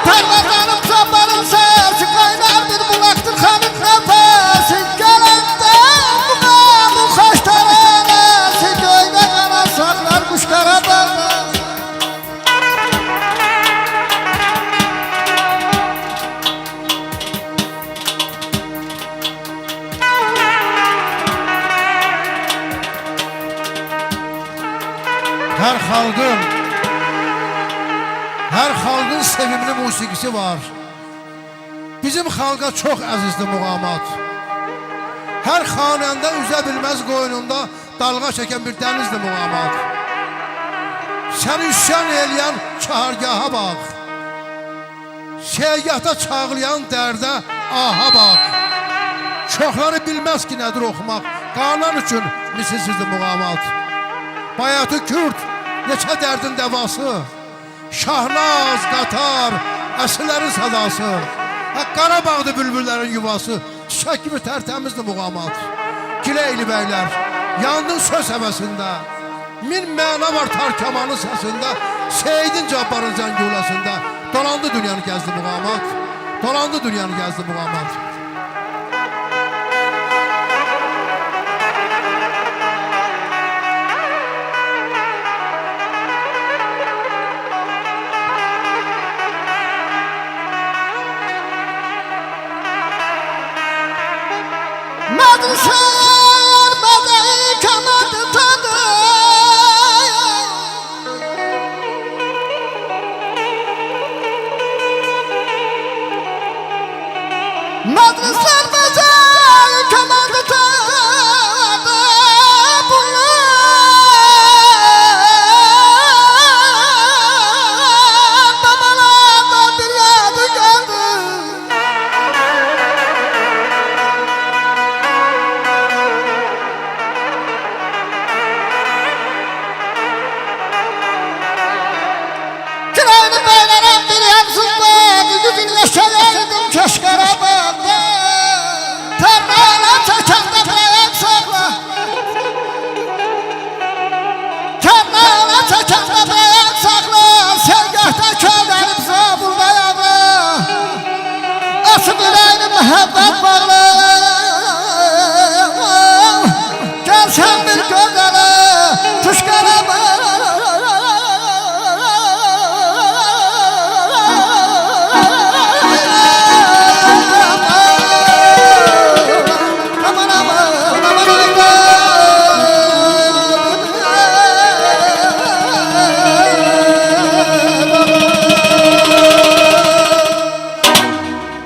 Tarladanım zamanım ses kaynar bir bulaktır kanık nefesi gelende bu kaç tanesi köyde kalan saklar kuşlara bağlı. Her xalqın sevimli musiqisi var. Bizim xalqa çox əzizdir muğamat. Hər xanəndə üzə bilməz qoynunda dalğa çəkən bir dənizdir muğamat. Səni üsyan eləyən çahargaha bax. Şeygahda çağlayan dərdə aha bax. Çoxları bilməz ki nədir oxumaq. Qalan üçün misilsizdir muğamat. Bayatı Kürt neçə dərdin dəvası. Şahnaz, qatar, əsrlərin sadası. Qarabağdı bülbüllərin yuvası. Çiçək kimi tərtəmizdir muğamat. Gileyli bəylər, yandın söz həvəsində. Min məna var tar kamanın səsində. Seydin Cabbarın zəngulasında. Dolandı dünyanı gəzdi muğamat. Dolandı dünyanı gəzdi muğamat. Madrusar badayı kanadı tadı Madrusar badayı kanadı tadı Bunlar babalardan bir yadı geldi. Kirayını beylenen bir yansızda yüzünle şereydim keşkara bağda Tarlayla çekende beyen sakla Tarlayla çekende beyen sakla Sevgahta köylerim zabulda yanı Asıl yüreğini mühebbet bağlı Gel sen bir gözleri tuşkara bağlı